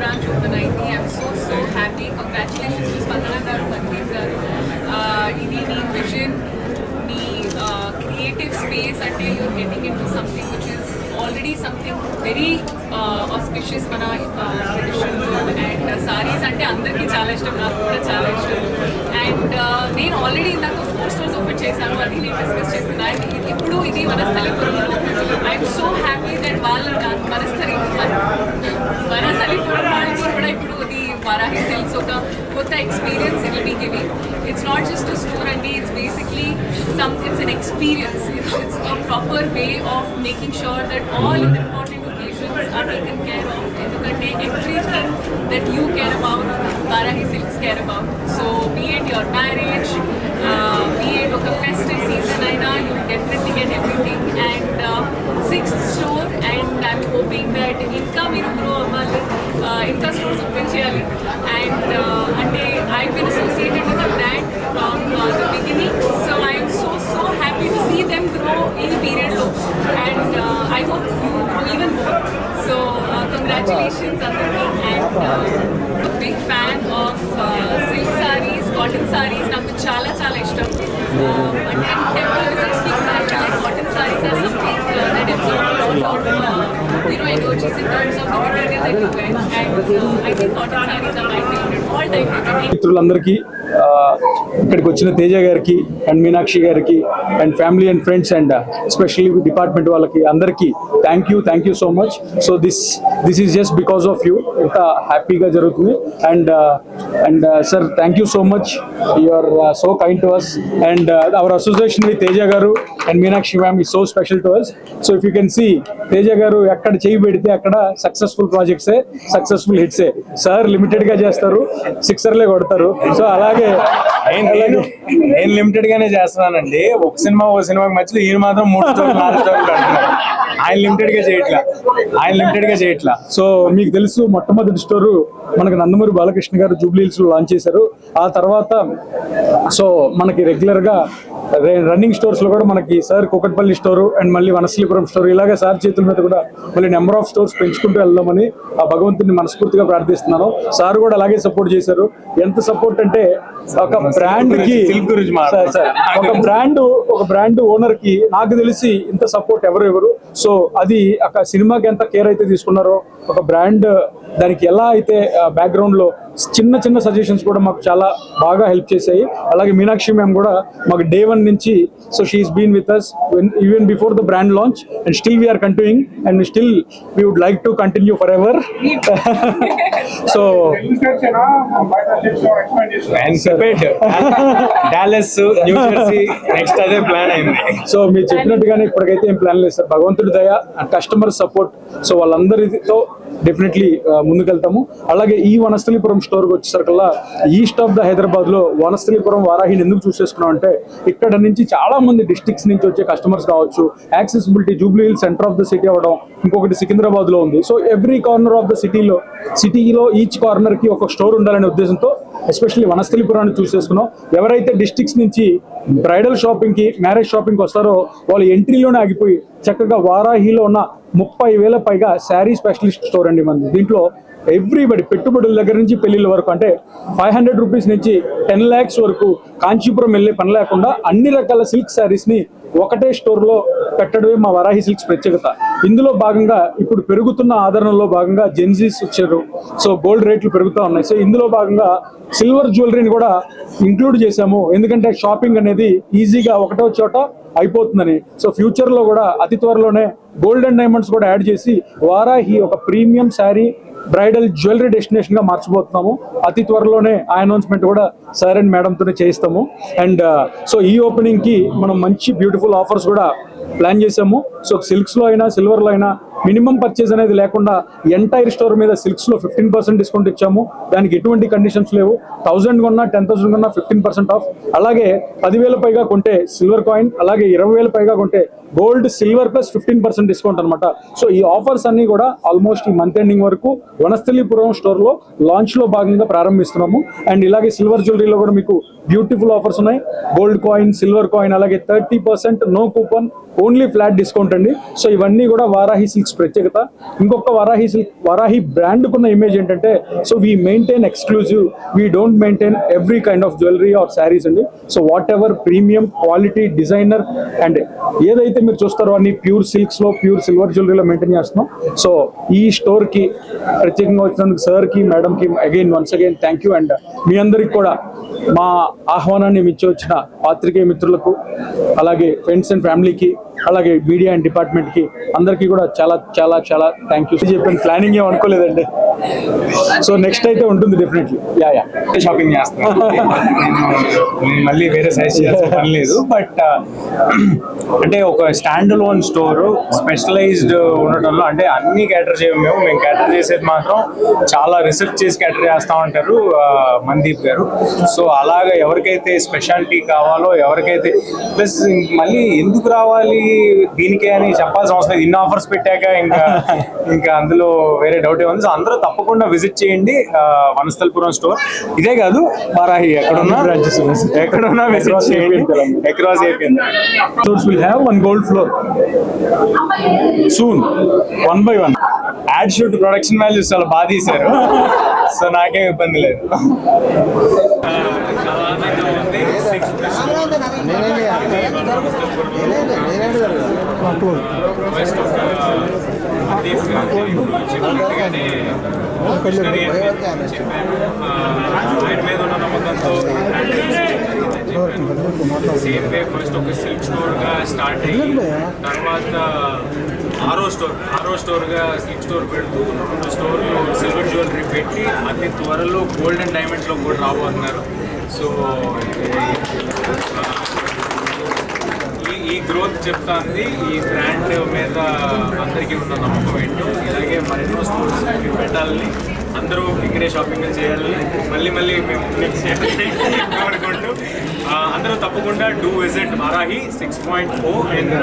branch open aindi. I'm so happy. Congratulations to Spandana garu, Mandeep garu. Idi nee vision, nee creative space ante you're getting into something which is already something very auspicious mana tradition and sarees ante andarki chaala ishtam, naaku kuda chaala ishtam. And నేను already ఇందాక 4 stores open చేశాను, అది నేను discuss చేస్తున్నాను. ఇప్పుడు ఇది వనస్థలిపురంలో I'm so happy that వాళ్ళు వనస్థలిపురం వాళ్ళు కూడా ఇప్పుడు ఇది వారాహి సిల్క్స్ ఒక కొత్త experience it will be giving. It's not just a store అండి, it's basically it's an experience. It's a proper way of making sure that all important occasions are taken care of. ఎందుకంటే everything that you care about, Varahi Silks care about. So be it your marriage, be it oka festive season aina, you will definitely get everything. And 6th store, and I'm hoping that inka meer grow avvali, inka stores open cheyali. And ante I've been associated with the brand from the beginning, so I am so happy to see them grow in period lo, and I hope you grow even more. So congratulations Anurgi, and a big fan of silk sarees, cotton sarees. Naku chala ishtam. And temple visits ki cotton sarees are something that absorb a lot of energies in terms of the material that you wear, and I think cotton sarees are my favorite, all time favorite. మిత్రులందరికీ ఇక్కడికి వచ్చిన తేజ గారికి and Meenakshi గారికి and family and friends and especially department వాళ్ళకి అందరికీ thank you so much. So this is just because of you ఇంత హ్యాపీగా జరుగుతుంది. And sir thank you so much, you are so kind to us, and our association with Teja గారు and Meenakshi ma'am is so special to us. So if you can see Teja గారు ఎక్కడ చేయి పెడితే అక్కడ successful ప్రాజెక్ట్సే, సక్సెస్ఫుల్ హిట్సే. సార్ లిమిటెడ్గా చేస్తారు, సిక్సర్లే కొడతారు. సో అలాగే నేను లిమిటెడ్ గానే చేస్తున్నానండి. ఒక సినిమాకి మధ్యలో ఈయన మాత్రం 3 స్టోర్లు 4 స్టోర్లు అంటున్నారు. ఆయన లిమిటెడ్ గా చేయట్లా. సో మీకు తెలుసు మొట్టమొదటి స్టోరు మనకి నందమూరి బాలకృష్ణ గారు జూబ్లీ హిల్స్ లో లాంచ్ చేశారు. ఆ తర్వాత సో మనకి రెగ్యులర్ గా రన్నింగ్ స్టోర్స్ లో కూడా మనకి సార్ కూకట్పల్లి స్టోరు అండ్ మళ్ళీ వనస్థలిపురం స్టోర్, ఇలాగే సార్ చేతుల మీద కూడా మళ్ళీ నెంబర్ ఆఫ్ స్టోర్స్ పెంచుకుంటూ వెళ్దామని ఆ భగవంతుని మనస్ఫూర్తిగా ప్రార్థిస్తున్నాను. సార్ కూడా అలాగే సపోర్ట్ చేశారు. ఎంత సపోర్ట్ అంటే ఒక బ్రాండ్ కి ఒక బ్రాండ్ ఓనర్ కి నాకు తెలిసి ఇంత సపోర్ట్ ఎవరు. సో అది ఒక సినిమాకి ఎంత కేర్ అయితే తీసుకున్నారో, ఒక బ్రాండ్ దానికి ఎలా అయితే బ్యాక్గ్రౌండ్ లో చిన్న సజెషన్స్ కూడా మాకు చాలా బాగా హెల్ప్ చేశాయి. అలాగే మీనాక్షి మ్యామ్ కూడా మాకు డే 1 నుంచి, so she's been with us even before the brand launch, and still we're continuing, and still we would like to continue forever. So Dallas, New Jersey next అదే plan అయింది. So మీరు చెప్పినట్టుగానే ఇప్పటికైతే ఏం plan లేదు sir, భగవంతుడి దయ and customer support. So వాళ్ళందరితో డెఫినెట్లీ ముందుకెళ్తాము. అలాగే ఈ వనస్థలిపురం స్టోర్కి వచ్చేసరికల్లా ఈస్ట్ ఆఫ్ ద హైదరాబాద్ లో వనస్థలిపురం వారాహిని ఎందుకు చూస్ చేసుకున్నాం అంటే, ఇక్కడ నుంచి చాలా మంది డిస్ట్రిక్ట్స్ నుంచి వచ్చే కస్టమర్స్ కావచ్చు, accessibility Jubilee hills centre of the city అవ్వడం, ఇంకొకటి సికింద్రాబాద్ లో ఉంది. So every corner of the సిటీలో ఈచ్ కార్నర్ కి ఒక స్టోర్ ఉండాలనే ఉద్దేశంతో ఎస్పెషల్లీ వనస్థలిపురాన్ని చూస్ చేసుకున్నాం. ఎవరైతే డిస్ట్రిక్ట్స్ నుంచి బ్రైడల్ షాపింగ్ కి, మ్యారేజ్ షాపింగ్ కి వస్తారో వాళ్ళు ఎంట్రీలోనే ఆగిపోయి చక్కగా వారాహిలో ఉన్న 30,000 పైగా శారీ స్పెషలిస్ట్ స్టోర్ అండి మనది. దీంట్లో ఎవ్రీబడి పెట్టుబడుల దగ్గర నుంచి పెళ్లిళ్ళ వరకు, అంటే 500 రూపీస్ నుంచి 10 lakhs వరకు కాంచీపురం వెళ్ళే పని లేకుండా అన్ని రకాల సిల్క్ శారీస్ ని ఒకటే స్టోర్ లో పెట్టడమే మా వరాహి సిల్క్స్ ప్రత్యేకత. ఇందులో భాగంగా ఇప్పుడు పెరుగుతున్న ఆదరణలో భాగంగా జెన్జీస్ వచ్చారు. సో గోల్డ్ రేట్లు పెరుగుతూ ఉన్నాయి. సో ఇందులో భాగంగా సిల్వర్ జ్యువెలరీని కూడా ఇంక్లూడ్ చేశాము, ఎందుకంటే షాపింగ్ అనేది ఈజీగా ఒకటో చోట అయిపోతుందని. సో ఫ్యూచర్ లో కూడా అతి త్వరలోనే గోల్డ్ అండ్ డైమండ్స్ కూడా యాడ్ చేసి వారాహి ఒక premium sari bridal jewellery destination గా మార్చిపోతున్నాము. అతి త్వరలోనే ఆ అనౌన్స్మెంట్ కూడా సార్ అండ్ మేడంతోనే చేయిస్తాము. అండ్ సో ఈ ఓపెనింగ్ కి మనం మంచి బ్యూటిఫుల్ ఆఫర్స్ కూడా ప్లాన్ చేసాము. సో సిల్క్స్ లో అయినా సిల్వర్ లో అయినా మినిమం పర్చేజ్ అనేది లేకుండా ఎంటైర్ స్టోర్ మీద సిల్క్స్ లో 15% డిస్కౌంట్ ఇచ్చాము. దానికి ఎటువంటి కండిషన్స్ లేవు. 1000 కొన్నా 10,000 కొన్నా 15% ఆఫ్. అలాగే 10,000 పైగా కొంటే సిల్వర్ కాయిన్, అలాగే 20,000 పైగా కొంటే గోల్డ్ సిల్వర్ ప్లస్ 15% డిస్కౌంట్ అనమాట. సో ఈ ఆఫర్స్ అన్ని కూడా ఆల్మోస్ట్ ఈ మంత్ ఎండింగ్ వరకు వనస్థలిపురం స్టోర్ లో లాంచ్ లో భాగంగా ప్రారంభిస్తున్నాము. అండ్ ఇలాగే సిల్వర్ జ్యువెలరీలో కూడా మీకు బ్యూటిఫుల్ ఆఫర్స్ ఉన్నాయి. గోల్డ్ కాయిన్, సిల్వర్ కాయిన్, అలాగే 30% no coupon, only flat discount అండి. సో ఇవన్నీ కూడా వారాహి సిల్క్స్ ప్రత్యేకత. ఇంకొక వారాహి బ్రాండ్ కున్న ఇమేజ్ ఏంటంటే, so we maintain exclusive, we don't maintain every kind of jewellery or saris అండి. So whatever premium quality designer and ఏదైతే మీరు చూస్తారో అన్ని ప్యూర్ సిల్క్స్ లో, ప్యూర్ సిల్వర్ జ్యువెలరీలో మెయింటైన్ చేస్తున్నాం. సో ఈ స్టోర్ కి ప్రత్యేకంగా వచ్చినందుకు సార్ కి, మేడం కి once again thank you. And మీ అందరికి కూడా మా ఆహ్వానాన్ని మించి వచ్చిన పాత్రికేయ మిత్రులకు, అలాగే ఫ్రెండ్స్ అండ్ ఫ్యామిలీకి, అలాగే మీడియా అండ్ డిపార్ట్మెంట్ కి అందరికీ కూడా చాలా చాలా చాలా థ్యాంక్ యూ. చెప్పిన ప్లానింగ్ ఏం అనుకోలేదండి. సో నెక్స్ట్ అయితే ఉంటుంది డెఫినెట్లీ. యా షాపింగ్ చేస్తాను. నేను మళ్ళీ వేరే సైజ్ చేయాల్సిన పని లేదు. బట్ అంటే ఒక స్టాండ్ అలోన్ స్టోర్ స్పెషలైజ్డ్ ఉండటంలో, అంటే అన్ని క్యాటర్ చేయము మేము క్యాటర్ చేసేది మాత్రం చాలా రిసెర్చ్ చేసి క్యాటర్ చేస్తా ఉంటారు మందీప్ గారు. సో అలాగా ఎవరికైతే స్పెషాలిటీ కావాలో, ఎవరికైతే ప్లస్ మళ్ళీ ఎందుకు రావాలి దీనికే అని చెప్పాల్సిన అవసరం లేదు. ఇన్ని ఆఫర్స్ పెట్టాక ఇంకా అందులో వేరే డౌట్ ఏముంది. సో అందరూ తప్పకుండా విజిట్ చేయండి వనస్థలిపురం స్టోర్. ఇదే కాదు, వారాహి ఎక్కడున్నా విజిట్ చేయండి. Across AP will have 1 gold floor soon 1 by 1. Ad shoot production values చాలా బాగా తీశారు. సో నాకేం ఇబ్బంది లేదు. సేమ్ వే ఫస్ట్ ఒక సిల్క్ స్టోర్గా స్టార్ట్ అయ్యి తర్వాత ఆరో స్టోర్గా సిల్క్ స్టోర్ పెడుతూ 2 స్టోర్లు సిల్వర్ జ్యువెలరీ పెట్టి అతి త్వరలో గోల్డ్ అండ్ డైమండ్స్లో కూడా రాబోతున్నారు. సో ఈ గ్రోత్ చెప్తాంది ఈ బ్రాండ్ మీద అందరికీ ఉన్న నమ్మకం ఏంటో. ఇలాగే మరెన్నో స్టోర్స్ పెట్టాలని, అందరూ ఇక్కడే షాపింగ్ చేయాలని మళ్ళీ మేము కోరుకుంటూ అందరూ తప్పకుండా డూ విజిట్ వారాహి 6.0 ఇన్